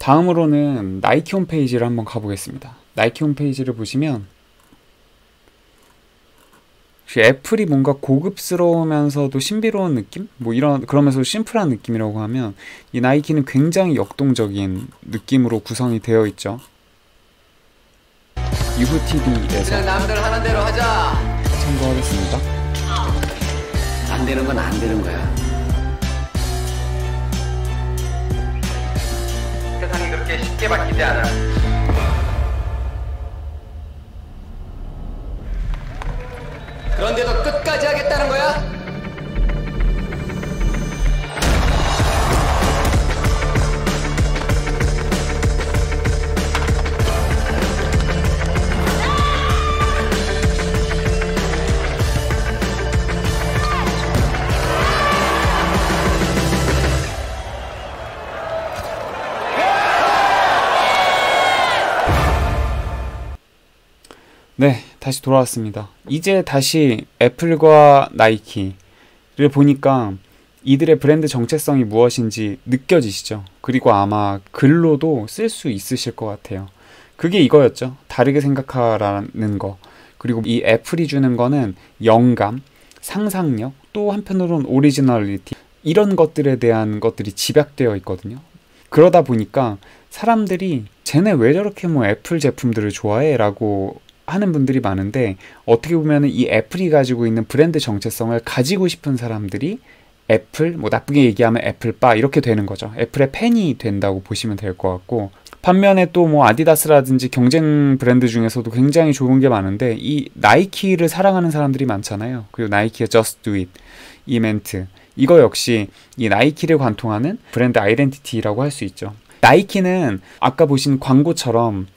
다음으로는 나이키 홈페이지를 한번 가보겠습니다. 나이키 홈페이지를 보시면 혹시 애플이 뭔가 고급스러우면서도 신비로운 느낌? 뭐 그러면서 심플한 느낌이라고 하면 이 나이키는 굉장히 역동적인 느낌으로 구성이 되어 있죠. 유후TV에서 그냥 남들 하는 대로 하자. 참고하겠습니다. 안 되는 건 안 되는 거야. 세상이 그렇게 쉽게 바뀌지 않아. 그런데도 끝까지 하겠다는 거야? 네, 다시 돌아왔습니다. 이제 다시 애플과 나이키를 보니까 이들의 브랜드 정체성이 무엇인지 느껴지시죠? 그리고 아마 글로도 쓸 수 있으실 것 같아요. 그게 이거였죠. 다르게 생각하라는 거. 그리고 이 애플이 주는 거는 영감, 상상력, 또 한편으로는 오리지널리티, 이런 것들에 대한 것들이 집약되어 있거든요. 그러다 보니까 사람들이 쟤네 왜 저렇게 뭐 애플 제품들을 좋아해? 라고 하는 분들이 많은데, 어떻게 보면 이 애플이 가지고 있는 브랜드 정체성을 가지고 싶은 사람들이 애플, 뭐 나쁘게 얘기하면 애플바 이렇게 되는 거죠. 애플의 팬이 된다고 보시면 될 것 같고, 반면에 또 뭐 아디다스라든지 경쟁 브랜드 중에서도 굉장히 좋은 게 많은데 이 나이키를 사랑하는 사람들이 많잖아요. 그리고 나이키의 Just Do It 이 멘트, 이거 역시 이 나이키를 관통하는 브랜드 아이덴티티라고 할 수 있죠. 나이키는 아까 보신 광고처럼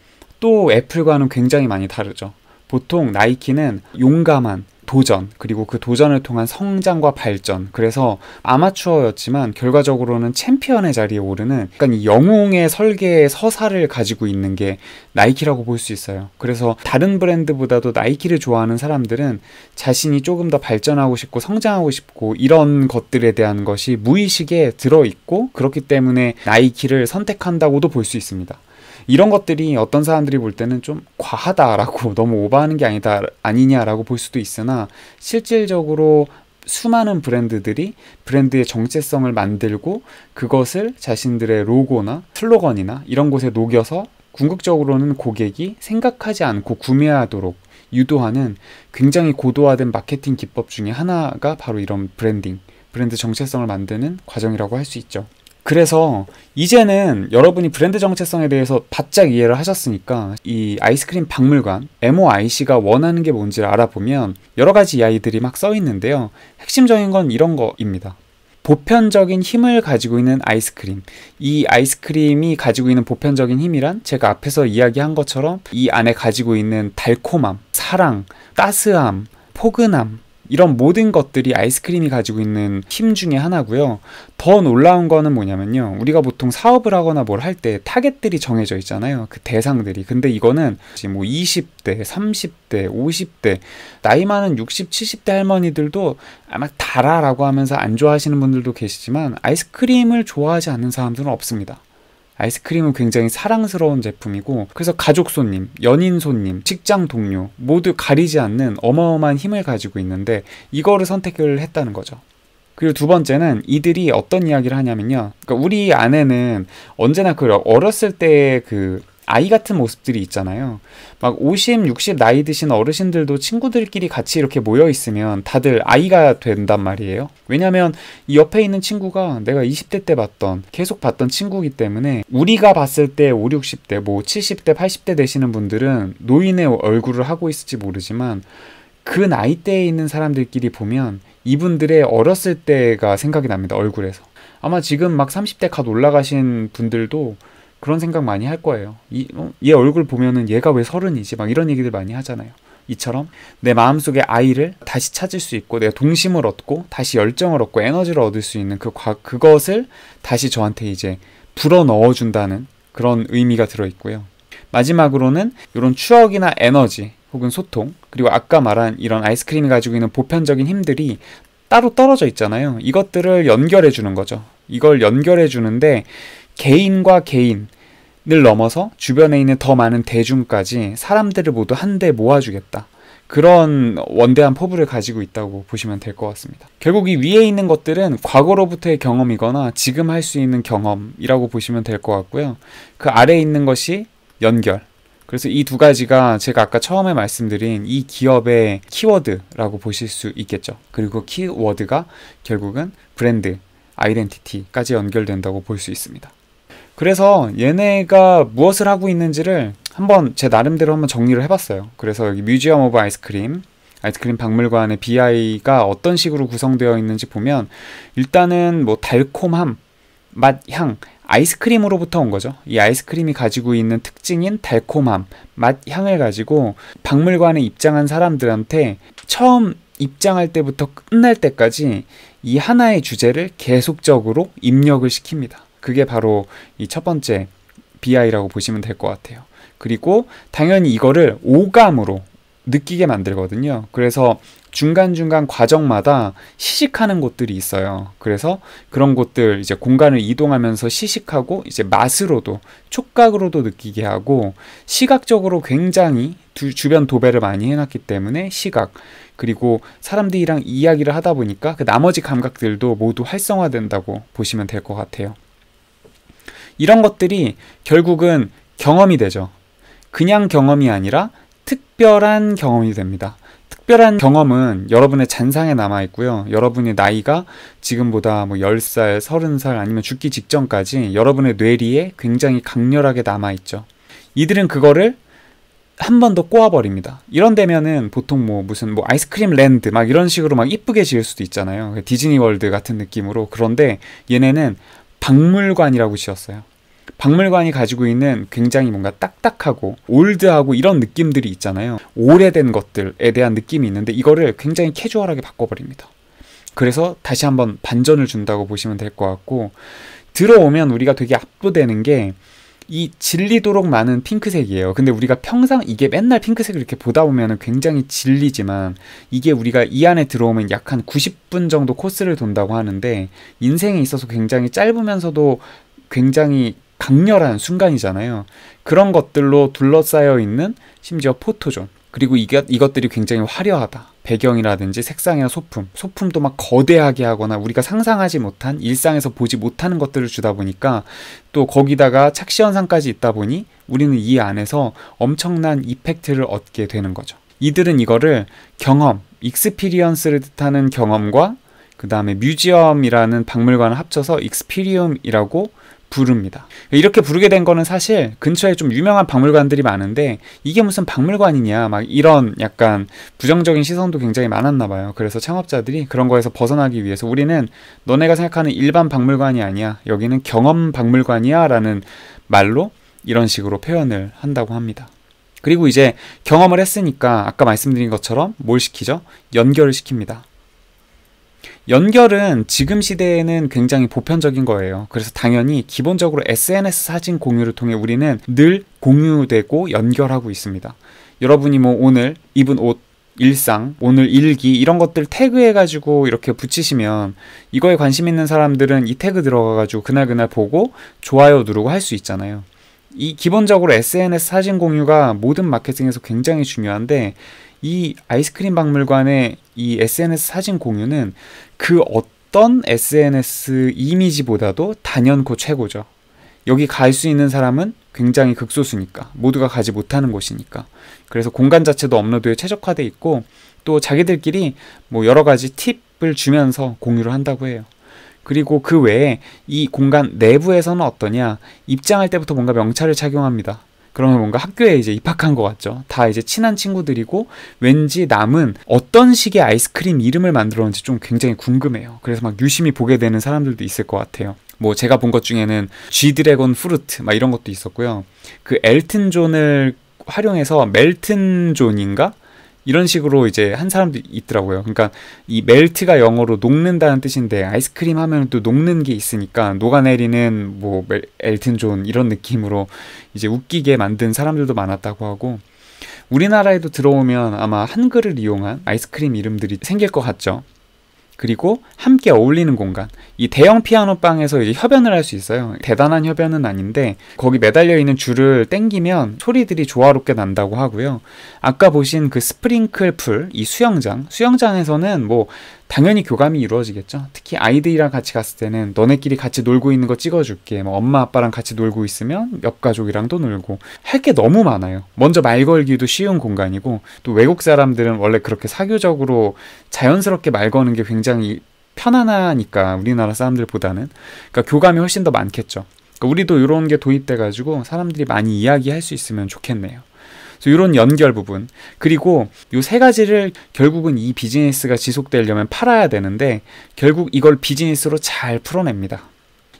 또 애플과는 굉장히 많이 다르죠. 보통 나이키는 용감한 도전, 그리고 그 도전을 통한 성장과 발전, 그래서 아마추어였지만 결과적으로는 챔피언의 자리에 오르는 약간 이 영웅의 설계의 서사를 가지고 있는 게 나이키라고 볼 수 있어요. 그래서 다른 브랜드보다도 나이키를 좋아하는 사람들은 자신이 조금 더 발전하고 싶고 성장하고 싶고 이런 것들에 대한 것이 무의식에 들어있고, 그렇기 때문에 나이키를 선택한다고도 볼 수 있습니다. 이런 것들이 어떤 사람들이 볼 때는 좀 과하다라고, 너무 오버하는 게 아니냐라고 볼 수도 있으나, 실질적으로 수많은 브랜드들이 브랜드의 정체성을 만들고 그것을 자신들의 로고나 슬로건이나 이런 곳에 녹여서 궁극적으로는 고객이 생각하지 않고 구매하도록 유도하는 굉장히 고도화된 마케팅 기법 중에 하나가 바로 이런 브랜드 정체성을 만드는 과정이라고 할 수 있죠. 그래서 이제는 여러분이 브랜드 정체성에 대해서 바짝 이해를 하셨으니까 이 아이스크림 박물관 MOIC가 원하는 게 뭔지를 알아보면 여러 가지 이야기들이 막 써 있는데요. 핵심적인 건 이런 거입니다. 보편적인 힘을 가지고 있는 아이스크림. 이 아이스크림이 가지고 있는 보편적인 힘이란 제가 앞에서 이야기한 것처럼 이 안에 가지고 있는 달콤함, 사랑, 따스함, 포근함, 이런 모든 것들이 아이스크림이 가지고 있는 힘 중에 하나고요. 더 놀라운 거는 뭐냐면요, 우리가 보통 사업을 하거나 뭘 할 때 타겟들이 정해져 있잖아요. 그 대상들이. 근데 이거는 뭐 20대, 30대, 50대, 나이 많은 60, 70대 할머니들도 아마 달아라고 하면서 안 좋아하시는 분들도 계시지만 아이스크림을 좋아하지 않는 사람들은 없습니다. 아이스크림은 굉장히 사랑스러운 제품이고, 그래서 가족 손님, 연인 손님, 직장 동료 모두 가리지 않는 어마어마한 힘을 가지고 있는데 이거를 선택을 했다는 거죠. 그리고 두 번째는 이들이 어떤 이야기를 하냐면요, 그러니까 우리 안에는 언제나 그 어렸을 때의 그 아이 같은 모습들이 있잖아요. 막 50, 60 나이 드신 어르신들도 친구들끼리 같이 이렇게 모여 있으면 다들 아이가 된단 말이에요. 왜냐면 이 옆에 있는 친구가 내가 20대 때 계속 봤던 친구이기 때문에, 우리가 봤을 때 5, 60대, 뭐 70대, 80대 되시는 분들은 노인의 얼굴을 하고 있을지 모르지만 그 나이대에 있는 사람들끼리 보면 이분들의 어렸을 때가 생각이 납니다. 얼굴에서. 아마 지금 막 30대 갓 올라가신 분들도 그런 생각 많이 할 거예요. 얘 얼굴 보면은 얘가 왜 30이지? 막 이런 얘기들 많이 하잖아요. 이처럼 내 마음속에 아이를 다시 찾을 수 있고, 내가 동심을 얻고 다시 열정을 얻고 에너지를 얻을 수 있는 그것을 다시 저한테 이제 불어 넣어준다는 그런 의미가 들어있고요. 마지막으로는 이런 추억이나 에너지 혹은 소통, 그리고 아까 말한 이런 아이스크림이 가지고 있는 보편적인 힘들이 따로 떨어져 있잖아요. 이것들을 연결해 주는 거죠. 이걸 연결해 주는데 개인과 개인, 넘어서 주변에 있는 더 많은 대중까지 사람들을 모두 한데 모아주겠다. 그런 원대한 포부를 가지고 있다고 보시면 될 것 같습니다. 결국 이 위에 있는 것들은 과거로부터의 경험이거나 지금 할 수 있는 경험이라고 보시면 될 것 같고요. 그 아래에 있는 것이 연결. 그래서 이 두 가지가 제가 아까 처음에 말씀드린 이 기업의 키워드라고 보실 수 있겠죠. 그리고 키워드가 결국은 브랜드, 아이덴티티까지 연결된다고 볼 수 있습니다. 그래서 얘네가 무엇을 하고 있는지를 한번 제 나름대로 한번 정리를 해봤어요. 그래서 여기 뮤지엄 오브 아이스크림 박물관의 BI가 어떤 식으로 구성되어 있는지 보면 일단은 뭐 달콤함, 맛, 향, 아이스크림으로부터 온 거죠. 이 아이스크림이 가지고 있는 특징인 달콤함, 맛, 향을 가지고 박물관에 입장한 사람들한테 처음 입장할 때부터 끝날 때까지 이 하나의 주제를 계속적으로 입력을 시킵니다. 그게 바로 이 첫 번째 BI라고 보시면 될 것 같아요. 그리고 당연히 이거를 오감으로 느끼게 만들거든요. 그래서 중간중간 과정마다 시식하는 곳들이 있어요. 그래서 그런 곳들 이제 공간을 이동하면서 시식하고 이제 맛으로도 촉각으로도 느끼게 하고 시각적으로 굉장히 주변 도배를 많이 해놨기 때문에 시각 그리고 사람들이랑 이야기를 하다 보니까 그 나머지 감각들도 모두 활성화된다고 보시면 될 것 같아요. 이런 것들이 결국은 경험이 되죠. 그냥 경험이 아니라 특별한 경험이 됩니다. 특별한 경험은 여러분의 잔상에 남아있고요. 여러분의 나이가 지금보다 뭐 10살, 30살 아니면 죽기 직전까지 여러분의 뇌리에 굉장히 강렬하게 남아있죠. 이들은 그거를 한 번 더 꼬아버립니다. 이런 데면은 보통 뭐 무슨 뭐 아이스크림 랜드 막 이런 식으로 막 이쁘게 지을 수도 있잖아요. 디즈니 월드 같은 느낌으로. 그런데 얘네는 박물관이라고 지었어요. 박물관이 가지고 있는 굉장히 뭔가 딱딱하고 올드하고 이런 느낌들이 있잖아요. 오래된 것들에 대한 느낌이 있는데 이거를 굉장히 캐주얼하게 바꿔버립니다. 그래서 다시 한번 반전을 준다고 보시면 될 것 같고 들어오면 우리가 되게 압도되는 게 이 질리도록 많은 핑크색이에요. 근데 우리가 평상 이게 맨날 핑크색을 이렇게 보다 보면 굉장히 질리지만 이게 우리가 이 안에 들어오면 약 한 90분 정도 코스를 돈다고 하는데 인생에 있어서 굉장히 짧으면서도 굉장히 강렬한 순간이잖아요. 그런 것들로 둘러싸여 있는 심지어 포토존 그리고 이것들이 굉장히 화려하다. 배경이라든지 색상이나 소품도 막 거대하게 하거나 우리가 상상하지 못한 일상에서 보지 못하는 것들을 주다 보니까 또 거기다가 착시현상까지 있다 보니 우리는 이 안에서 엄청난 이펙트를 얻게 되는 거죠. 이들은 이거를 경험, 익스피리언스를 뜻하는 경험과 그 다음에 뮤지엄이라는 박물관을 합쳐서 익스피리움이라고 부릅니다. 이렇게 부르게 된 거는 사실 근처에 좀 유명한 박물관들이 많은데 이게 무슨 박물관이냐 막 이런 약간 부정적인 시선도 굉장히 많았나 봐요. 그래서 창업자들이 그런 거에서 벗어나기 위해서 우리는 너네가 생각하는 일반 박물관이 아니야. 여기는 경험 박물관이야 라는 말로 이런 식으로 표현을 한다고 합니다. 그리고 이제 경험을 했으니까 아까 말씀드린 것처럼 뭘 시키죠? 연결을 시킵니다. 연결은 지금 시대에는 굉장히 보편적인 거예요. 그래서 당연히 기본적으로 SNS 사진 공유를 통해 우리는 늘 공유되고 연결하고 있습니다. 여러분이 뭐 오늘 입은 옷, 일상, 오늘 일기 이런 것들 태그해가지고 이렇게 붙이시면 이거에 관심 있는 사람들은 이 태그 들어가가지고 그날 보고 좋아요 누르고 할 수 있잖아요. 이 기본적으로 SNS 사진 공유가 모든 마케팅에서 굉장히 중요한데 이 아이스크림 박물관의 이 SNS 사진 공유는 그 어떤 SNS 이미지보다도 단연코 최고죠. 여기 갈 수 있는 사람은 굉장히 극소수니까 모두가 가지 못하는 곳이니까 그래서 공간 자체도 업로드에 최적화돼 있고 또 자기들끼리 뭐 여러 가지 팁을 주면서 공유를 한다고 해요. 그리고 그 외에 이 공간 내부에서는 어떠냐 입장할 때부터 뭔가 명찰을 착용합니다. 그러면 뭔가 학교에 이제 입학한 것 같죠. 다 이제 친한 친구들이고 왠지 남은 어떤 식의 아이스크림 이름을 만들었는지 좀 굉장히 궁금해요. 그래서 막 유심히 보게 되는 사람들도 있을 것 같아요. 뭐 제가 본 것 중에는 G드래곤 프루트 막 이런 것도 있었고요. 그 엘튼 존을 활용해서 멜튼 존인가? 이런 식으로 이제 한 사람도 있더라고요. 그러니까 이 멜트가 영어로 녹는다는 뜻인데 아이스크림 하면 또 녹는 게 있으니까 녹아내리는 뭐 엘튼 존 이런 느낌으로 이제 웃기게 만든 사람들도 많았다고 하고 우리나라에도 들어오면 아마 한글을 이용한 아이스크림 이름들이 생길 것 같죠. 그리고 함께 어울리는 공간. 이 대형 피아노방에서 이제 협연을 할 수 있어요. 대단한 협연은 아닌데 거기 매달려 있는 줄을 당기면 소리들이 조화롭게 난다고 하고요. 아까 보신 그 스프링클 풀, 이 수영장에서는 뭐 당연히 교감이 이루어지겠죠. 특히 아이들이랑 같이 갔을 때는 너네끼리 같이 놀고 있는 거 찍어줄게. 뭐 엄마 아빠랑 같이 놀고 있으면 옆 가족이랑도 놀고 할 게 너무 많아요. 먼저 말 걸기도 쉬운 공간이고 또 외국 사람들은 원래 그렇게 사교적으로 자연스럽게 말 거는 게 굉장히 편안하니까 우리나라 사람들보다는 그러니까 교감이 훨씬 더 많겠죠. 그러니까 우리도 이런 게 도입돼 가지고 사람들이 많이 이야기할 수 있으면 좋겠네요. 그래서 이런 연결 부분 그리고 요 세 가지를 결국은 이 비즈니스가 지속되려면 팔아야 되는데 결국 이걸 비즈니스로 잘 풀어냅니다.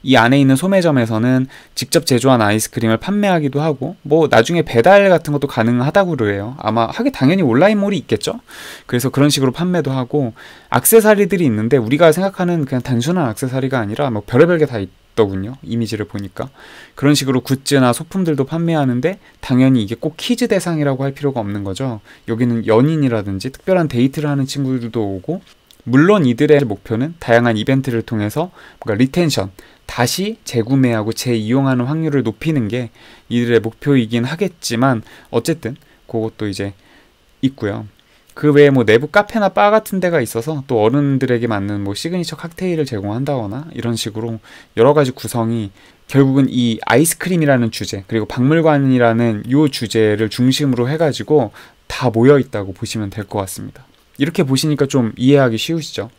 이 안에 있는 소매점에서는 직접 제조한 아이스크림을 판매하기도 하고 뭐 나중에 배달 같은 것도 가능하다고 그래요. 아마 하게 당연히 온라인몰이 있겠죠. 그래서 그런 식으로 판매도 하고 액세서리들이 있는데 우리가 생각하는 그냥 단순한 액세서리가 아니라 뭐 별의별 게 다 있더군요. 이미지를 보니까 그런 식으로 굿즈나 소품들도 판매하는데 당연히 이게 꼭 키즈 대상이라고 할 필요가 없는 거죠. 여기는 연인이라든지 특별한 데이트를 하는 친구들도 오고 물론 이들의 목표는 다양한 이벤트를 통해서 뭔가 리텐션 다시 재구매하고 재이용하는 확률을 높이는 게 이들의 목표이긴 하겠지만 어쨌든 그것도 이제 있고요. 그 외에 뭐 내부 카페나 바 같은 데가 있어서 또 어른들에게 맞는 뭐 시그니처 칵테일을 제공한다거나 이런 식으로 여러 가지 구성이 결국은 이 아이스크림이라는 주제 그리고 박물관이라는 요 주제를 중심으로 해가지고 다 모여 있다고 보시면 될 것 같습니다. 이렇게 보시니까 좀 이해하기 쉬우시죠?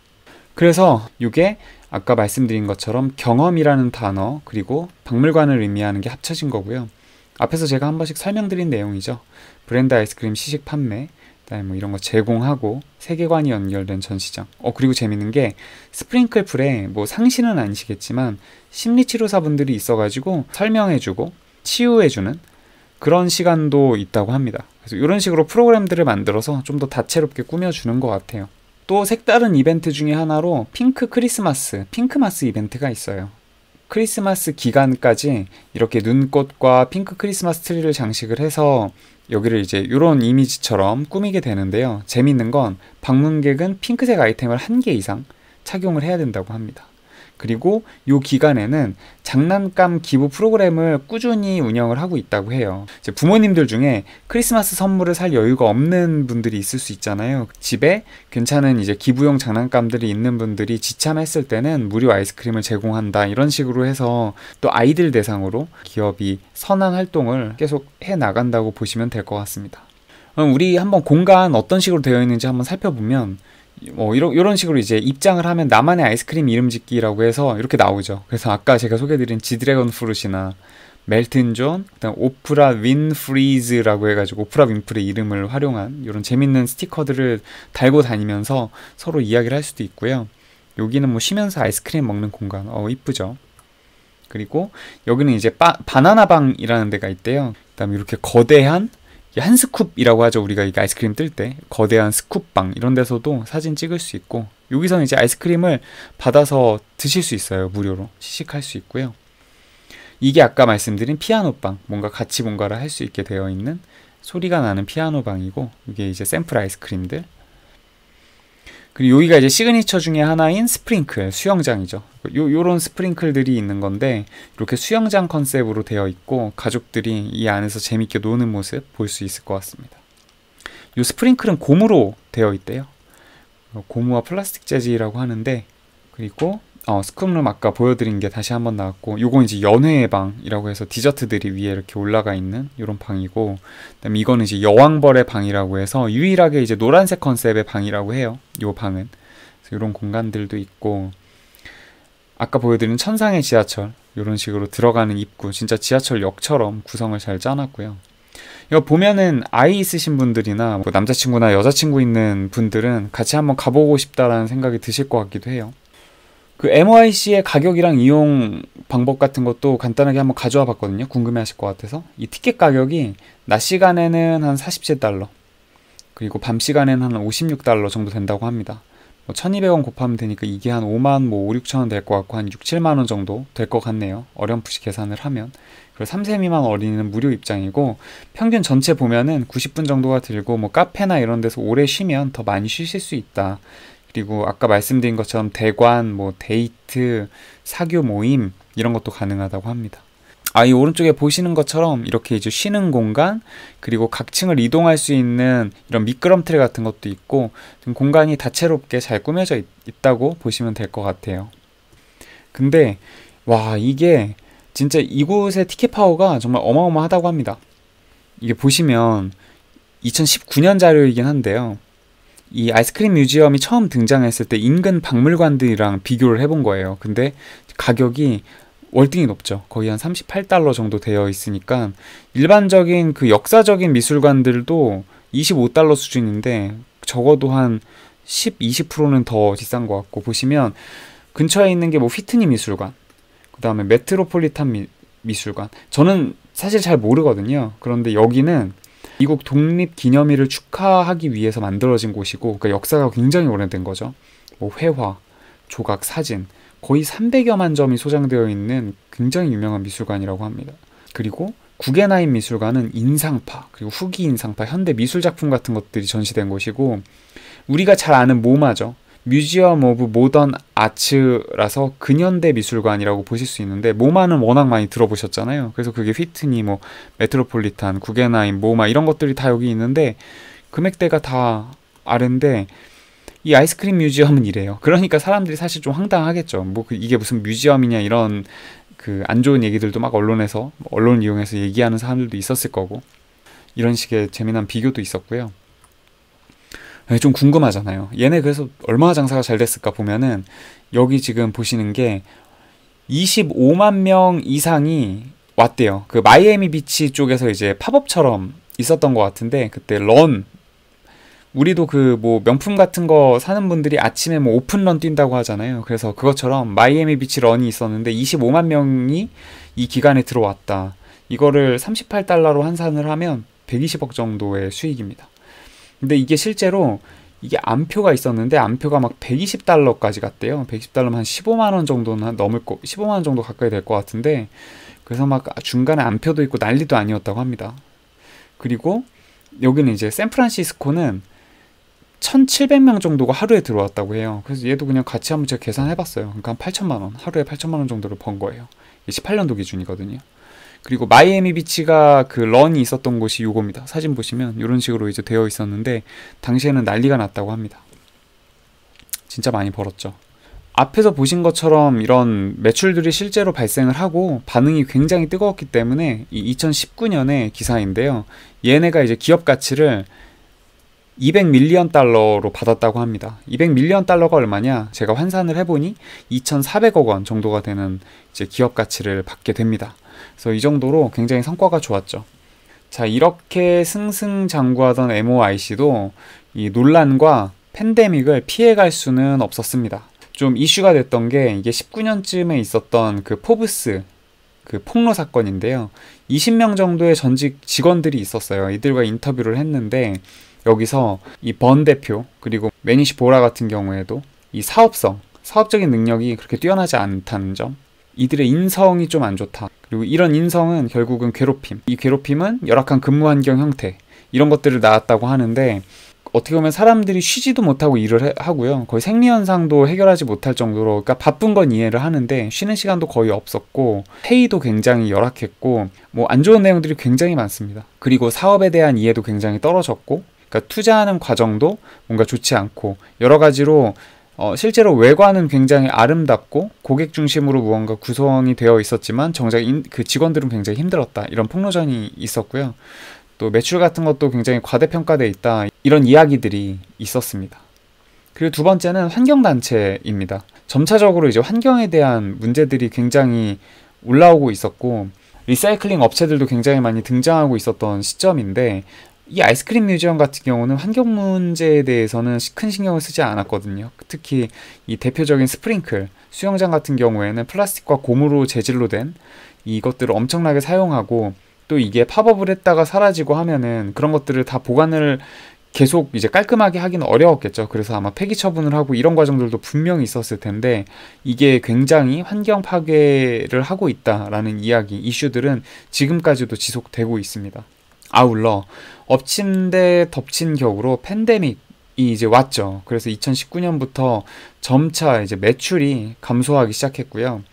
그래서 이게 아까 말씀드린 것처럼 경험이라는 단어 그리고 박물관을 의미하는 게 합쳐진 거고요. 앞에서 제가 한 번씩 설명드린 내용이죠. 브랜드 아이스크림 시식 판매, 그다음에 뭐 이런 거 제공하고 세계관이 연결된 전시장. 그리고 재밌는 게 스프링클 풀에 뭐 상시는 아니시겠지만 심리치료사분들이 있어가지고 설명해주고 치유해주는 그런 시간도 있다고 합니다. 그래서 이런 식으로 프로그램들을 만들어서 좀 더 다채롭게 꾸며주는 것 같아요. 또 색다른 이벤트 중에 하나로 핑크마스 이벤트가 있어요. 크리스마스 기간까지 이렇게 눈꽃과 핑크 크리스마스 트리를 장식을 해서 여기를 이제 이런 이미지처럼 꾸미게 되는데요. 재밌는 건 방문객은 핑크색 아이템을 1개 이상 착용을 해야 된다고 합니다. 그리고 이 기간에는 장난감 기부 프로그램을 꾸준히 운영을 하고 있다고 해요. 이제 부모님들 중에 크리스마스 선물을 살 여유가 없는 분들이 있을 수 있잖아요. 집에 괜찮은 이제 기부용 장난감들이 있는 분들이 지참했을 때는 무료 아이스크림을 제공한다 이런 식으로 해서 또 아이들 대상으로 기업이 선한 활동을 계속 해 나간다고 보시면 될 것 같습니다. 그럼 우리 한번 공간 어떤 식으로 되어 있는지 한번 살펴보면 이런 식으로 이제 입장을 하면 나만의 아이스크림 이름 짓기라고 해서 이렇게 나오죠. 그래서 아까 제가 소개해드린 지드래곤 프루시나 멜튼 존, 그다음 오프라 윈프리즈라고 해가지고 오프라 윈프리 이름을 활용한 이런 재밌는 스티커들을 달고 다니면서 서로 이야기를 할 수도 있고요. 여기는 뭐 쉬면서 아이스크림 먹는 공간, 이쁘죠. 그리고 여기는 이제 바나나방이라는 데가 있대요. 그다음 이렇게 거대한 한 스쿱이라고 하죠. 우리가 이게 아이스크림 뜰 때 거대한 스쿱빵 이런 데서도 사진 찍을 수 있고 여기서는 이제 아이스크림을 받아서 드실 수 있어요. 무료로 시식할 수 있고요. 이게 아까 말씀드린 피아노빵 뭔가 같이 뭔가를 할 수 있게 되어 있는 소리가 나는 피아노빵이고 이게 이제 샘플 아이스크림들 그리고 여기가 이제 시그니처 중에 하나인 스프링클 수영장이죠. 요런 스프링클들이 있는 건데 이렇게 수영장 컨셉으로 되어 있고 가족들이 이 안에서 재밌게 노는 모습 볼 수 있을 것 같습니다. 요 스프링클은 고무로 되어 있대요. 고무와 플라스틱 재질이라고 하는데 그리고 스쿱룸 아까 보여드린 게 다시 한번 나왔고 요건 이제 연회의 방이라고 해서 디저트들이 위에 이렇게 올라가 있는 이런 방이고 그다음에 이거는 이제 여왕벌의 방이라고 해서 유일하게 이제 노란색 컨셉의 방이라고 해요. 요 방은 그래서 이런 공간들도 있고 아까 보여드린 천상의 지하철 이런 식으로 들어가는 입구 진짜 지하철역처럼 구성을 잘 짜놨고요. 이거 보면은 아이 있으신 분들이나 뭐 남자친구나 여자친구 있는 분들은 같이 한번 가보고 싶다라는 생각이 드실 것 같기도 해요. 그 MOIC의 가격이랑 이용 방법 같은 것도 간단하게 한번 가져와 봤거든요. 궁금해하실 것 같아서. 이 티켓 가격이 낮 시간에는 한 47달러 그리고 밤 시간에는 한 56달러 정도 된다고 합니다. 1200원 곱하면 되니까 이게 한 5만 5, 6천원 될 것 같고 한 6, 7만원 정도 될 것 같네요. 어렴풋이 계산을 하면. 그리고 3세 미만 어린이는 무료 입장이고 평균 전체 보면은 90분 정도가 들고 뭐 카페나 이런 데서 오래 쉬면 더 많이 쉬실 수 있다. 그리고 아까 말씀드린 것처럼 대관, 뭐 데이트, 사교 모임 이런 것도 가능하다고 합니다. 이 오른쪽에 보시는 것처럼 이렇게 이제 쉬는 공간, 그리고 각 층을 이동할 수 있는 이런 미끄럼틀 같은 것도 있고, 좀 공간이 다채롭게 잘 꾸며져 있다고 보시면 될 것 같아요. 근데 와, 이게 진짜 이곳의 티켓 파워가 정말 어마어마하다고 합니다. 이게 보시면 2019년 자료이긴 한데요. 이 아이스크림 뮤지엄이 처음 등장했을 때 인근 박물관들이랑 비교를 해본 거예요. 근데 가격이 월등히 높죠. 거의 한 38달러 정도 되어 있으니까 일반적인 그 역사적인 미술관들도 25달러 수준인데 적어도 한 10, 20%는 더 비싼 것 같고, 보시면 근처에 있는 게 뭐 휘트니 미술관, 그 다음에 메트로폴리탄 미술관, 저는 사실 잘 모르거든요. 그런데 여기는 미국 독립기념일을 축하하기 위해서 만들어진 곳이고, 그러니까 역사가 굉장히 오래된 거죠. 뭐 회화, 조각, 사진, 거의 300여만 점이 소장되어 있는 굉장히 유명한 미술관이라고 합니다. 그리고 구겐하임 미술관은 인상파, 그리고 후기 인상파, 현대 미술작품 같은 것들이 전시된 곳이고, 우리가 잘 아는 모마죠. 뮤지엄 오브 모던 아츠라서 근현대 미술관이라고 보실 수 있는데, 모마는 워낙 많이 들어보셨잖아요. 그래서 그게 휘트니, 뭐 메트로폴리탄, 구겐하임, 모마 이런 것들이 다 여기 있는데 금액대가 다 아래인데, 이 아이스크림 뮤지엄은 이래요. 그러니까 사람들이 사실 좀 황당하겠죠. 뭐 이게 무슨 뮤지엄이냐, 이런 그 안 좋은 얘기들도 막 언론에서, 언론을 이용해서 얘기하는 사람들도 있었을 거고, 이런 식의 재미난 비교도 있었고요. 좀 궁금하잖아요. 얘네 그래서 얼마나 장사가 잘 됐을까 보면은, 여기 지금 보시는 게 25만 명 이상이 왔대요. 그 마이애미 비치 쪽에서 이제 팝업처럼 있었던 것 같은데, 그때 우리도 그 뭐 명품 같은 거 사는 분들이 아침에 뭐 오픈런 뛴다고 하잖아요. 그래서 그것처럼 마이애미 비치 런이 있었는데 25만 명이 이 기간에 들어왔다. 이거를 38달러로 환산을 하면 120억 정도의 수익입니다. 근데 이게 실제로 이게 암표가 있었는데 암표가 막 120달러까지 갔대요. 120달러면 한 15만 원 정도는 넘을 거, 15만 원 정도 가까이 될 것 같은데, 그래서 막 중간에 암표도 있고 난리도 아니었다고 합니다. 그리고 여기는 이제 샌프란시스코는 1,700명 정도가 하루에 들어왔다고 해요. 그래서 얘도 그냥 같이 한번 제가 계산해봤어요. 그러니까 한 8천만 원, 하루에 8천만 원 정도를 번 거예요. 18년도 기준이거든요. 그리고 마이애미 비치가 그 런이 있었던 곳이 요겁니다. 사진 보시면 이런 식으로 이제 되어 있었는데, 당시에는 난리가 났다고 합니다. 진짜 많이 벌었죠. 앞에서 보신 것처럼 이런 매출들이 실제로 발생을 하고 반응이 굉장히 뜨거웠기 때문에 이 2019년의 기사인데요. 얘네가 이제 기업 가치를 200밀리언 달러로 받았다고 합니다. 200밀리언 달러가 얼마냐? 제가 환산을 해보니 2,400억 원 정도가 되는 이제 기업 가치를 받게 됩니다. 그래서 이 정도로 굉장히 성과가 좋았죠. 자, 이렇게 승승장구하던 MOIC도 이 논란과 팬데믹을 피해갈 수는 없었습니다. 좀 이슈가 됐던 게 이게 19년쯤에 있었던 그 포브스 그 폭로 사건인데요. 20명 정도의 전직 직원들이 있었어요. 이들과 인터뷰를 했는데, 여기서 이 번 대표, 그리고 매니시 보라 같은 경우에도 이 사업적인 능력이 그렇게 뛰어나지 않다는 점, 이들의 인성이 좀 안 좋다. 그리고 이런 인성은 결국은 괴롭힘, 이 괴롭힘은 열악한 근무 환경 형태, 이런 것들을 낳았다고 하는데, 어떻게 보면 사람들이 쉬지도 못하고 일을 하고요. 거의 생리현상도 해결하지 못할 정도로, 그러니까 바쁜 건 이해를 하는데 쉬는 시간도 거의 없었고, 회의도 굉장히 열악했고, 뭐 안 좋은 내용들이 굉장히 많습니다. 그리고 사업에 대한 이해도 굉장히 떨어졌고, 그러니까 투자하는 과정도 뭔가 좋지 않고, 여러 가지로 실제로 외관은 굉장히 아름답고 고객 중심으로 무언가 구성이 되어 있었지만 정작 그 직원들은 굉장히 힘들었다. 이런 폭로전이 있었고요. 또 매출 같은 것도 굉장히 과대평가되어 있다. 이런 이야기들이 있었습니다. 그리고 두 번째는 환경단체입니다. 점차적으로 이제 환경에 대한 문제들이 굉장히 올라오고 있었고, 리사이클링 업체들도 굉장히 많이 등장하고 있었던 시점인데, 이 아이스크림 뮤지엄 같은 경우는 환경 문제에 대해서는 큰 신경을 쓰지 않았거든요. 특히 이 대표적인 스프링클, 수영장 같은 경우에는 플라스틱과 고무로 재질로 된 이것들을 엄청나게 사용하고, 또 이게 팝업을 했다가 사라지고 하면은 그런 것들을 다 보관을 계속 이제 깔끔하게 하기는 어려웠겠죠. 그래서 아마 폐기 처분을 하고 이런 과정들도 분명히 있었을 텐데, 이게 굉장히 환경 파괴를 하고 있다라는 이야기, 이슈들은 지금까지도 지속되고 있습니다. 아울러 엎친 데 덮친 격으로 팬데믹 이제 왔죠. 그래서 2019년부터 점차 이제 매출이 감소하기 시작했고요.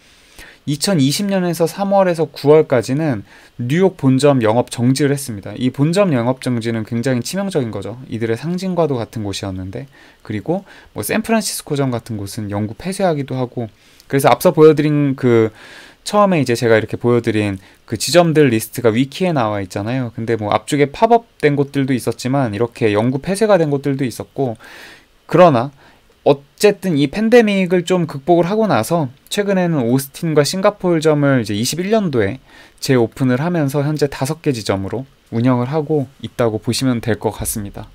2020년에서 3월에서 9월까지는 뉴욕 본점 영업 정지를 했습니다. 이 본점 영업 정지는 굉장히 치명적인 거죠. 이들의 상징과도 같은 곳이었는데, 그리고 뭐 샌프란시스코점 같은 곳은 영구 폐쇄하기도 하고, 그래서 앞서 보여드린 처음에 이제 제가 이렇게 보여드린 그 지점들 리스트가 위키에 나와 있잖아요. 근데 뭐 앞쪽에 팝업 된 곳들도 있었지만 이렇게 영구 폐쇄가 된 곳들도 있었고, 그러나 어쨌든 이 팬데믹을 좀 극복을 하고 나서 최근에는 오스틴과 싱가포르점을 이제 21년도에 재오픈을 하면서 현재 5개 지점으로 운영을 하고 있다고 보시면 될 것 같습니다.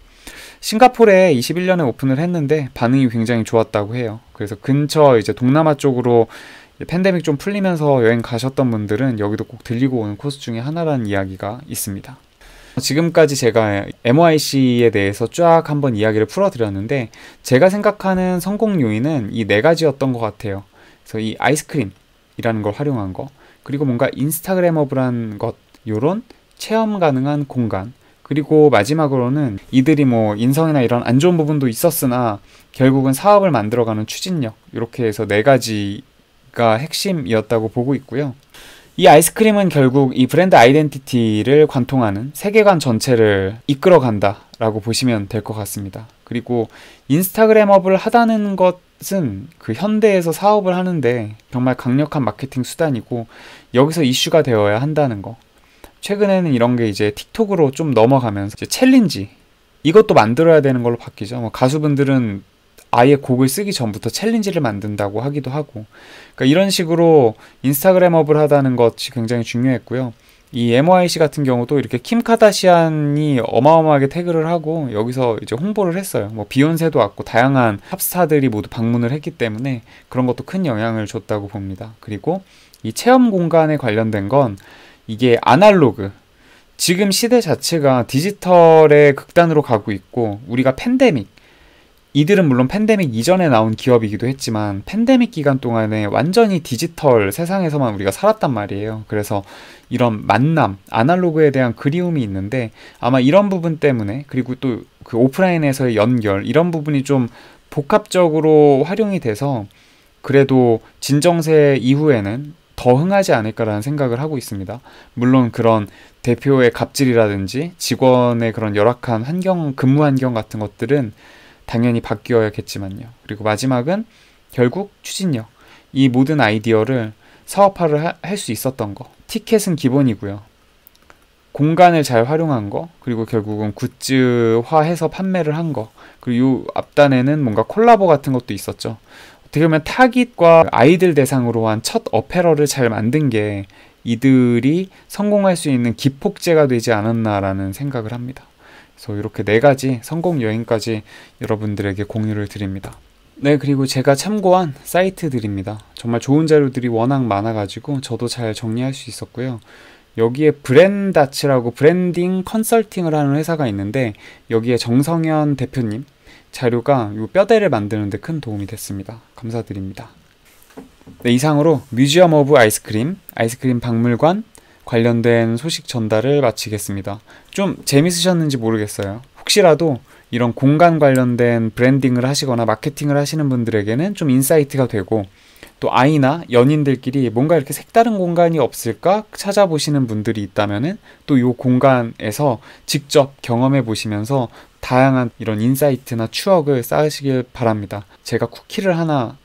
싱가포르에 21년에 오픈을 했는데 반응이 굉장히 좋았다고 해요. 그래서 근처 이제 동남아 쪽으로 팬데믹 좀 풀리면서 여행 가셨던 분들은 여기도 꼭 들리고 오는 코스 중에 하나라는 이야기가 있습니다. 지금까지 제가 MYC에 대해서 쫙 한번 이야기를 풀어드렸는데, 제가 생각하는 성공 요인은 이 4가지였던 것 같아요. 그래서 이 아이스크림이라는 걸 활용한 거, 그리고 뭔가 인스타그래머블한 것, 요런 체험 가능한 공간, 그리고 마지막으로는 이들이 뭐 인성이나 이런 안 좋은 부분도 있었으나 결국은 사업을 만들어가는 추진력, 이렇게 해서 4가지가 핵심이었다고 보고 있고요. 이 아이스크림은 결국 이 브랜드 아이덴티티를 관통하는 세계관 전체를 이끌어간다 라고 보시면 될 것 같습니다. 그리고 인스타그래머블 하다는 것은 그 현대에서 사업을 하는데 정말 강력한 마케팅 수단이고, 여기서 이슈가 되어야 한다는 거. 최근에는 이런 게 이제 틱톡으로 좀 넘어가면서 이제 챌린지, 이것도 만들어야 되는 걸로 바뀌죠. 뭐 가수분들은 아예 곡을 쓰기 전부터 챌린지를 만든다고 하기도 하고, 그러니까 이런 식으로 인스타그래머블 하다는 것이 굉장히 중요했고요. 이 MYC 같은 경우도 이렇게 킴 카다시안이 어마어마하게 태그를 하고 여기서 이제 홍보를 했어요. 뭐 비욘세도 왔고 다양한 팝스타들이 모두 방문을 했기 때문에 그런 것도 큰 영향을 줬다고 봅니다. 그리고 이 체험 공간에 관련된 건 이게 아날로그, 지금 시대 자체가 디지털의 극단으로 가고 있고, 우리가 팬데믹, 이들은 물론 팬데믹 이전에 나온 기업이기도 했지만 팬데믹 기간 동안에 완전히 디지털 세상에서만 우리가 살았단 말이에요. 그래서 이런 만남, 아날로그에 대한 그리움이 있는데, 아마 이런 부분 때문에, 그리고 또 그 오프라인에서의 연결, 이런 부분이 좀 복합적으로 활용이 돼서 그래도 진정세 이후에는 더 흥하지 않을까라는 생각을 하고 있습니다. 물론 그런 대표의 갑질이라든지 직원의 그런 열악한 환경, 근무 환경 같은 것들은 당연히 바뀌어야겠지만요. 그리고 마지막은 결국 추진력. 이 모든 아이디어를 사업화를 할 수 있었던 거. 티켓은 기본이고요. 공간을 잘 활용한 거, 그리고 결국은 굿즈화해서 판매를 한 거, 그리고 이 앞단에는 뭔가 콜라보 같은 것도 있었죠. 어떻게 보면 타깃과 아이들 대상으로 한 첫 어페럴을 잘 만든 게 이들이 성공할 수 있는 기폭제가 되지 않았나라는 생각을 합니다. 그래서 이렇게 4가지 성공 요인까지 여러분들에게 공유를 드립니다. 네, 그리고 제가 참고한 사이트들입니다. 정말 좋은 자료들이 워낙 많아가지고 저도 잘 정리할 수 있었고요. 여기에 브랜다츠라고 브랜딩 컨설팅을 하는 회사가 있는데, 여기에 정성현 대표님 자료가 이 뼈대를 만드는 데 큰 도움이 됐습니다. 감사드립니다. 네, 이상으로 뮤지엄 오브 아이스크림, 아이스크림 박물관 관련된 소식 전달을 마치겠습니다. 좀 재밌으셨는지 모르겠어요. 혹시라도 이런 공간 관련된 브랜딩을 하시거나 마케팅을 하시는 분들에게는 좀 인사이트가 되고, 또 아이나 연인들끼리 뭔가 이렇게 색다른 공간이 없을까 찾아보시는 분들이 있다면은 또 이 공간에서 직접 경험해 보시면서 다양한 이런 인사이트나 추억을 쌓으시길 바랍니다. 제가 쿠키를 하나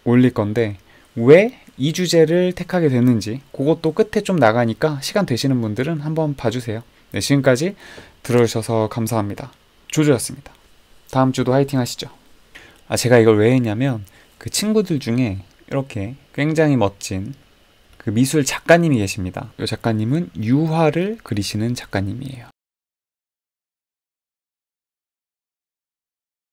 올릴 건데 왜 이 주제를 택하게 됐는지 그것도 끝에 좀 나가니까 시간 되시는 분들은 한번 봐주세요. 네, 지금까지 들어주셔서 감사합니다. 조조였습니다. 다음 주도 화이팅 하시죠. 제가 이걸 왜 했냐면 그 친구들 중에 이렇게 굉장히 멋진 그 미술 작가님이 계십니다. 이 작가님은 유화를 그리시는 작가님이에요.